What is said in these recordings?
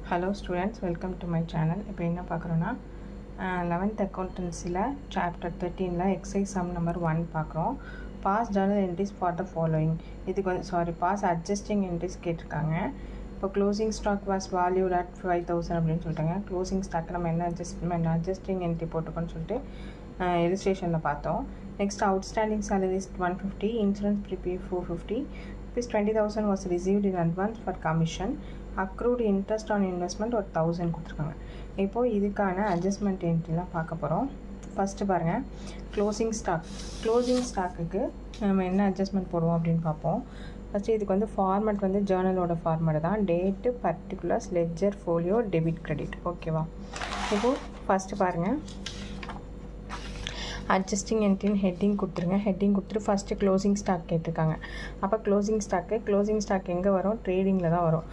Hello students, welcome to my channel. இப்போ என்ன பார்க்குறோன்னா 11th accountancyல chapter 13ல exercise sum number 1 பார்க்குறோம். Past journal entries for the following. இதுக்கு வந்து past adjusting entries கேட்டிருக்காங்க. இப்போ closing stock was valued at 5,000 அப்படின்னு சொல்லிட்டாங்க. closing stock நம்ம என்ன adjusting entry போட்டுக்கோன்னு சொல்லிட்டு illustrationல பார்த்தோம். Next outstanding salaries 150, insurance prepaid 450, rupees 20,000 was received in advance for commission. Accrued interest on investment ஒரு 1000 கொடுத்துருக்காங்க. இப்போது இதுக்கான அட்ஜஸ்ட்மெண்ட் என்ட்ரிலாம் பார்க்க போகிறோம். ஃபஸ்ட்டு பாருங்கள், க்ளோசிங் ஸ்டாக்குக்கு நம்ம என்ன அட்ஜஸ்ட்மெண்ட் போடுவோம் அப்படின்னு பார்ப்போம். ஃபஸ்ட்டு இதுக்கு வந்து ஃபார்மேட் வந்து ஜேர்னலோட ஃபார்மேட் தான். Date, particulars, ledger, folio, debit, credit. ஓகேவா? இப்போது ஃபஸ்ட்டு பாருங்கள், அட்ஜஸ்டிங் என்ட்ரின்னு ஹெட்டிங் கொடுத்துருங்க. ஹெட்டிங் கொடுத்துட்டு ஃபஸ்ட்டு க்ளோசிங் ஸ்டாக் கேட்டிருக்காங்க. அப்போ க்ளோசிங் ஸ்டாக் எங்கே வரும்? ட்ரேடிங்கில் தான் வரும்.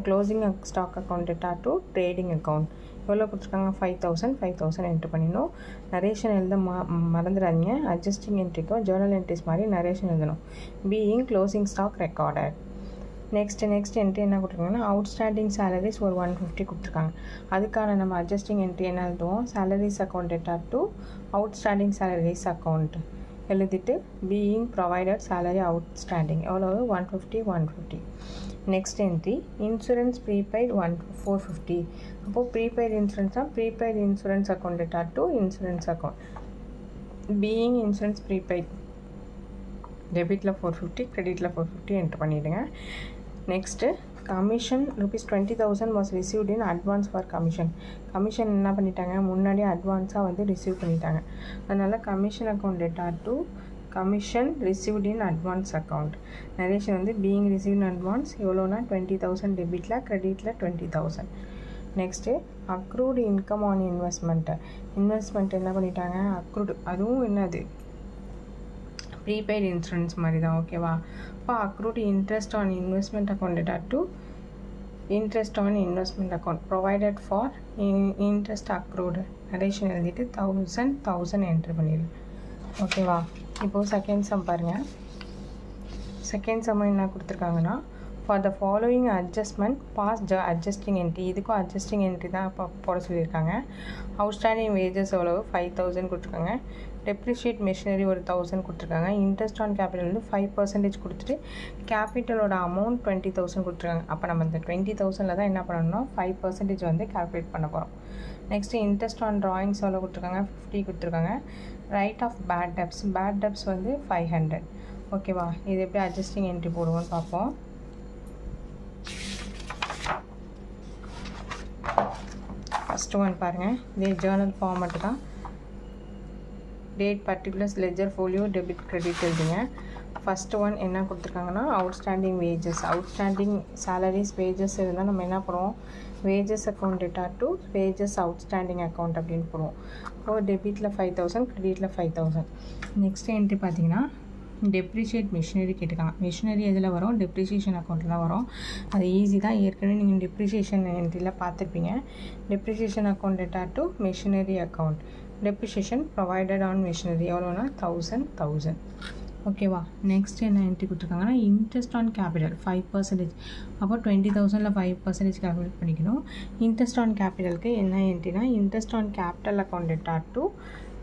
Closing stock account data to trading account எவ்வளோ கொடுத்துருக்காங்க? 5,000 என்ட்ரு பண்ணிடணும். நரேஷன் எழுத மறந்துடாதீங்க. அட்ஜஸ்டிங் என்ட்ரிக்கும் ஜேர்னல் என்ட்ரிஸ் மாதிரி நரேஷன் எழுதணும். Being closing stock recorded. Next entry என்ன கொடுத்துருக்காங்கன்னா, அவுட்ஸ்டாண்டிங் சேலரிஸ் ஒரு 150 கொடுத்துருக்காங்க. அதுக்கான நம்ம அட்ஜஸ்டிங் என்ட்ரி என்ன எழுதுவோம்? Salaries account data to outstanding salaries account எழுதிட்டு பீயிங் ப்ரொவைடட் சேலரி அவுட்ஸ்டாண்டிங் எவ்வளோ? 150. Next entry insurance prepaid 450. அப்போது ப்ரீபெய்ட் இன்சூரன்ஸ்னால் prepaid insurance account data to insurance account being insurance prepaid டெபிட்டில் 450, கிரெடிட்டில் 450 என்ட்ரு பண்ணிவிடுங்க. Next commission rupees 20,000 was received in advance for commission. Commission என்ன பண்ணிட்டாங்க? முன்னாடியே அட்வான்ஸாக வந்து ரிசீவ் பண்ணிட்டாங்க. அதனால் commission account data to commission received in advance account. Narration வந்து பீயிங் ரிசீவ் இன் அட்வான்ஸ் எவ்வளோனா 20,000 டெபிட்டில், கிரெடிட்டில் 20,000. Next accrued income on investment என்ன பண்ணிட்டாங்க? அக்ரூடு, அதுவும் என்னது? ப்ரீபெய்ட் இன்சூரன்ஸ் மாதிரி தான். ஓகேவா? இப்போ accrued interest on investment account data to interest on investment account provided for interest accrued narration எழுதிட்டு 1,000 என்ட்ரு பண்ணிடுங்க. ஓகேவா? இப்போது செகண்ட் சம் பாருங்கள். செகண்ட் சம் என்ன கொடுத்துருக்காங்கன்னா, for the following adjustment pass adjusting entry. இதுக்கும் அட்ஜஸ்டிங் என்ட்ரி தான் இப்போ போட சொல்லியிருக்காங்க. அவுட்ஸ்டாண்டிங் வேஜஸ் எவ்வளவு? 5,000 கொடுத்துருக்காங்க. டெப்ரிஷியேட் மெஷினரி ஒரு 1,000 கொடுத்துருக்காங்க. இன்ட்ரெஸ்ட் ஆன் கேபிட்டல் வந்து 5% கொடுத்துட்டு கேபிட்டலோட அமௌண்ட் 20,000 கொடுத்துருக்காங்க. அப்போ நம்ம இந்த 20,000 தான் என்ன பண்ணணும்னா 5% வந்து கால்குலேட் பண்ண போகிறோம். நெக்ஸ்ட்டு இன்ட்ரெஸ்ட் ஆன் ட்ராயிங்ஸ் எவ்வளோ கொடுத்துருக்காங்க? 50 கொடுத்துருக்காங்க. ரைட் ஆஃப் பேட் டெப்ஸ் வந்து 500. ஓகேவா? இது எப்படி அட்ஜஸ்டிங் என்ட்ரி போடுவோன்னு பார்ப்போம். ஃபஸ்ட்டு ஒன் பாருங்கள், இதே ஜேர்னல் ஃபார்மேட்டு தான். Date, particulars, ledger, folio, debit, credit எழுதுங்க. ஃபஸ்ட்டு ஒன் என்ன கொடுத்துருக்காங்கன்னா, அவுட்ஸ்டாண்டிங் சேலரிஸ் வேஜஸ் இருந்தால் நம்ம என்ன பண்ணுவோம்? Wages account data to wages outstanding account அப்படின்னு போடுவோம். இப்போது டெபிட்டில் 5,000, கிரெடிட்டில் 5,000. நெக்ஸ்ட் என்ட்ரி பார்த்தீங்கன்னா, டெப்ரிஷியேட் மெஷினரி கேட்டிருக்காங்க. மெஷினரி எதில் வரும்? டெப்ரிஷியேஷன் அக்கௌண்ட்டில் தான் வரும். அது ஈஸி தான், ஏற்கனவே நீங்கள் டெப்ரிஷியேஷன் என்ட்ரியில் பார்த்துருப்பீங்க. Depreciation account data to machinery account depreciation provided on machinery எவ்வளோனா 1,000. ஓகேவா? நெக்ஸ்ட் என்ன என்ட்ரி கொடுத்துருக்காங்கன்னா, இன்ட்ரெஸ்ட் ஆன் கேபிட்டல் 5%. அப்போ 20,000ல் 5% கால்குலேட் பண்ணிக்கணும். இன்ட்ரெஸ்ட் ஆன் கேபிட்டலுக்கு என்ன என்ட்ரினா, interest on capital account data to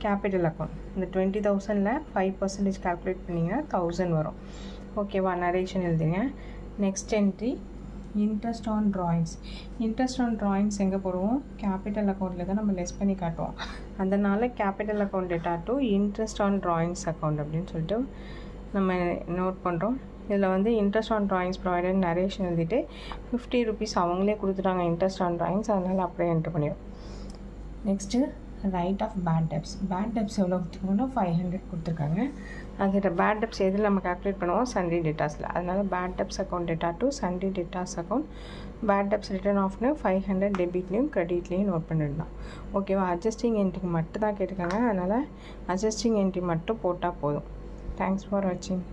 capital account. இந்த 20,000ல் 5% கால்குலேட் பண்ணிங்கன்னா 1,000 வரும். ஓகேவா? நரேஷன் எழுதுங்க. Next entry interest on drawings எங்கே போடுவோம்? கேபிட்டல் அக்கௌண்ட்டில் தான் நம்ம லெஸ் பண்ணி காட்டுவோம். அதனால் capital account data to interest on drawings account அப்படின்னு சொல்லிட்டு நம்ம நோட் பண்ணுறோம். இதில் வந்து interest on drawings provided narration எழுதிட்டு 50 rupees அவங்களே கொடுத்துட்டாங்க இன்ட்ரெஸ்ட் ஆன் ட்ராயிங்ஸ், அதனால் அப்படியே என்ட்ரு பண்ணிடும். Next write off bad debts எவ்வளோ கொடுத்துருக்காங்கன்னா 500 கொடுத்துருக்காங்க. அது பேட் டெப்ஸ் எதில் நம்ம கால்குலேட் பண்ணுவோம்? சண்டே டேட்டாஸில். அதனால் bad debts account data to sundry debtors account bad debts written ஆஃப்னு 500 டெபிட்லேயும் கிரெடிட்லேயும் நோட் பண்ணிடலாம். ஓகேவா? அட்ஜஸ்டிங் என்ட்ரிக்கு மட்டும் தான் கேட்டிருக்காங்க. அதனால் அட்ஜஸ்டிங் என்ட்ரி மட்டும் போட்டால் போதும். தேங்க்ஸ் ஃபார் வாட்சிங்.